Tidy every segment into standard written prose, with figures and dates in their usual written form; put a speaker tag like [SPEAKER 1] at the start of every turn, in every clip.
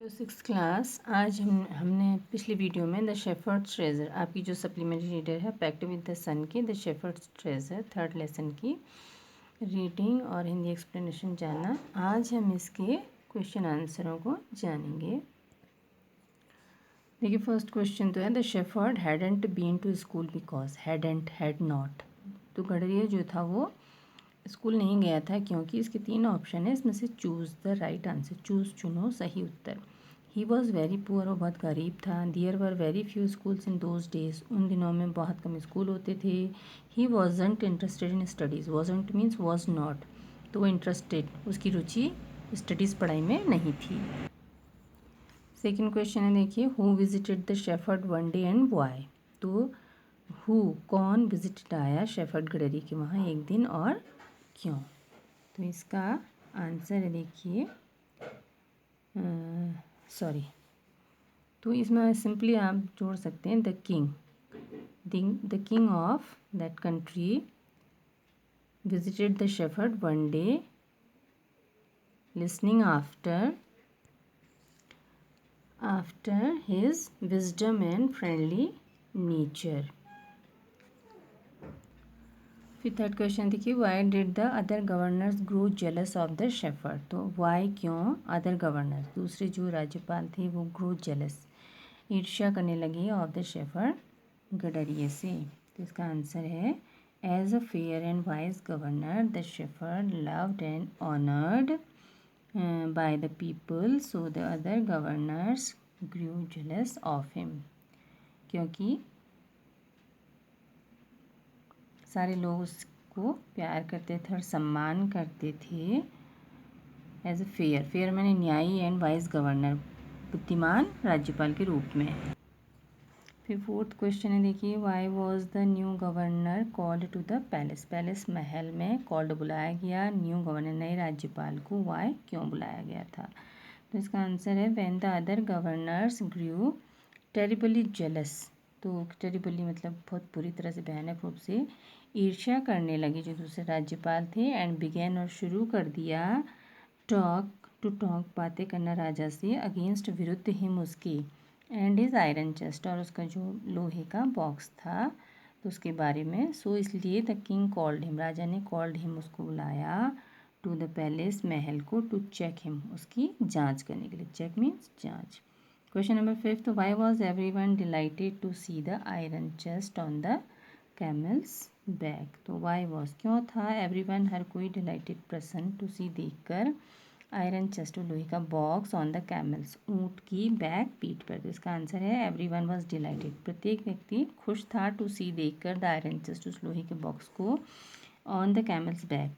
[SPEAKER 1] तो six class आज हमने पिछली वीडियो में द शेफर्ड्स ट्रेजर आपकी जो सप्लीमेंट्री रीडर है पैक्ड विद द सन की the shepherd's treasure third lesson की रीडिंग और हिंदी एक्सप्लेनेशन जाना। आज हम इसके क्वेश्चन आंसरों को जानेंगे। देखिए फर्स्ट क्वेश्चन तो है the shepherd hadn't been to school because hadn't had not. तो गडरिया जो था वो स्कूल नहीं गया था क्योंकि इसके तीन ऑप्शन है, इसमें से choose the right answer, choose चुनो सही उत्तर। ही वॉज़ वेरी पुअर, वो बहुत गरीब था। There were very few schools in those days, उन दिनों में बहुत कम स्कूल होते थे। He wasn't interested in studies, wasn't means was not, तो वो इंटरेस्टेड, उसकी रुचि स्टडीज़ पढ़ाई में नहीं थी। सेकेंड क्वेश्चन है देखिए who visited the shepherd one day and why. तो हु कौन विजिटेड आया शेफर्ड गडरी के वहाँ एक दिन और क्यों। तो इसका आंसर है देखिए सॉरी, तो इसमें सिंपली आप जोड़ सकते हैं the king of that country visited the shepherd one day listening after his wisdom and friendly nature. फिर थर्ड क्वेश्चन देखिए why did the other governors grow jealous of the shepherd. तो Y क्यों other governors दूसरे जो राज्यपाल थे वो grow jealous ईर्ष्या करने लगे ऑफ द शेफर्ड गडरिये से। तो इसका आंसर है as a fair and wise governor the shepherd loved and honoured by the people so the other governors grew jealous of him. क्योंकि सारे लोग उसको प्यार करते थे और सम्मान करते थे। एज अ फेयर मैंने न्यायी एंड वाइज गवर्नर बुद्धिमान राज्यपाल के रूप में। फिर फोर्थ क्वेश्चन है देखिए why was the new governor called to the palace. Palace महल में कॉल्ड बुलाया गया न्यू गवर्नर नए राज्यपाल को, वाई क्यों बुलाया गया था। तो इसका आंसर है when the other governors grew terribly jealous. तो टेरिबली मतलब बहुत बुरी तरह से भयानक रूप से ईर्ष्या करने लगे जो दूसरे राज्यपाल थे एंड बिगेन और शुरू कर दिया टॉक बातें करना राजा से अगेंस्ट विरुद्ध हिम उसके एंड इज आयरन चेस्ट और उसका जो लोहे का बॉक्स था तो उसके बारे में। सो इसलिए द किंग कॉल्ड हिम, राजा ने कॉल्ड हिम उसको बुलाया टू द पैलेस महल को टू चेक हिम उसकी जांच करने के लिए। चेक मीन्स जांच। Question number fifth why was everyone delighted to see the iron chest on the camel's back. तो वाई वॉज क्यों था एवरीवन हर कोई डिलाइटेड प्रसन्न टू सी देखकर आयरन चेस्ट लोहे का बॉक्स ऑन द कैमल्स ऊँट की बैक पीठ पर। तो इसका आंसर है एवरीवन वॉज डिलाइटेड, प्रत्येक व्यक्ति खुश था टू सी देखकर द आयरन चेस्ट उस लोहे के बॉक्स को ऑन द कैमल्स बैक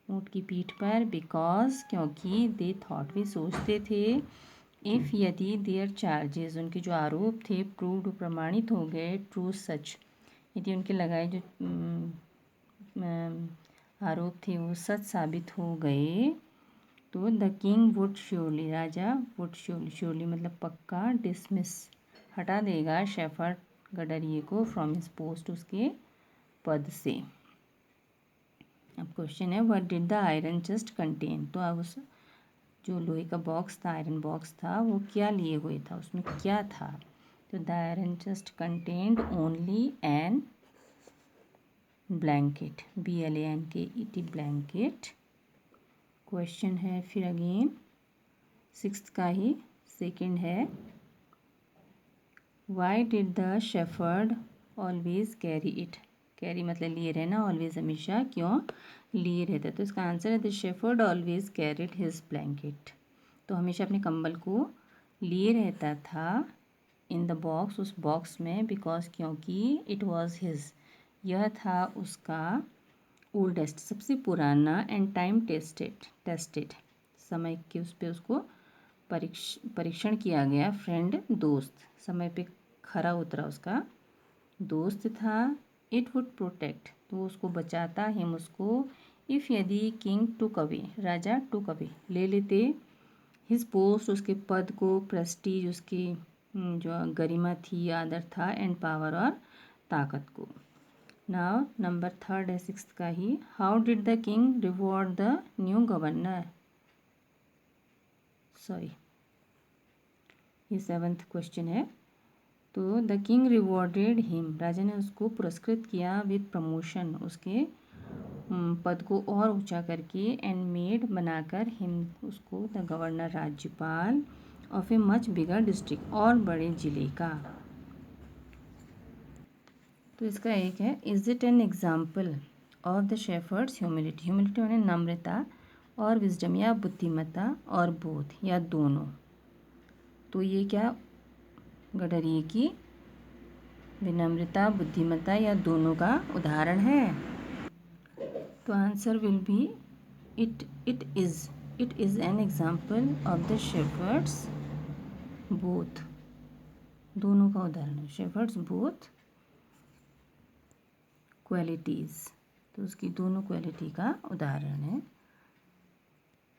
[SPEAKER 1] ऊँट की पीठ पर। बिकॉज क्योंकि दे थॉट वे सोचते थे इफ़ यदि देयर चार्जेस उनके जो आरोप थे प्रूव्ड प्रमाणित हो गए ट्रू सच यदि उनके लगाए जो आरोप थे वो सच साबित हो गए तो the king would surely Raja would surely मतलब पक्का डिसमिस हटा देगा शेफर्ड गडरिये को फ्रॉम हिज पोस्ट उसके पद से। अब क्वेश्चन है what did the iron chest contain. तो अब उस जो लोहे का बॉक्स था आयरन बॉक्स था वो क्या लिए हुए था, उसमें क्या था। तो the iron chest contained only an blanket, BLANKET blanket. Question है फिर अगेन सिक्स्थ का ही सेकंड है why did the shepherd always carry it. Carry मतलब लिए रहना, ऑलवेज हमेशा क्यों लिए रहता। तो इसका आंसर है the shepherd always carried his blanket. तो हमेशा अपने कंबल को लिए रहता था इन द बॉक्स उस बॉक्स में बिकॉज क्योंकि इट वॉज हिज यह था उसका ओल्डेस्ट सबसे पुराना एंड टाइम टेस्टेड समय के उस पर उसको परीक्षण किया गया फ्रेंड दोस्त समय पे खरा उतरा उसका दोस्त था। इट वुड प्रोटेक्ट तो उसको बचाता हिम उसको इफ़ यदि किंग टुक अवे राजा टुक अवे ले लेते हिज पोस्ट उसके पद को प्रेस्टीज उसकी जो गरिमा थी आदर था एंड पावर और ताकत को। नाउ नंबर थर्ड है सिक्स्थ का ही how did the king reward the new governor. Sorry ये 7th क्वेश्चन है। तो द किंग रिवॉर्डेड हिम, राजा ने उसको पुरस्कृत किया विद प्रमोशन, उसके पद को और ऊंचा करके, एंड मेड बनाकर, हिम उसको, द गवर्नर राज्यपाल of a much bigger district, और बड़े जिले का। तो इसका एक है, is it an example of the shepherd's humility, humility माने नम्रता, और विजडम या बुद्धिमत्ता, और बोथ या दोनों। तो ये क्या गडरिये की विनम्रता, बुद्धिमत्ता या दोनों का उदाहरण है। तो answer will be it is an example of the shepherd's both, दोनों का उदाहरण है। शेफर्ड्स बोथ क्वालिटीज़, तो उसकी दोनों क्वालिटी का उदाहरण है।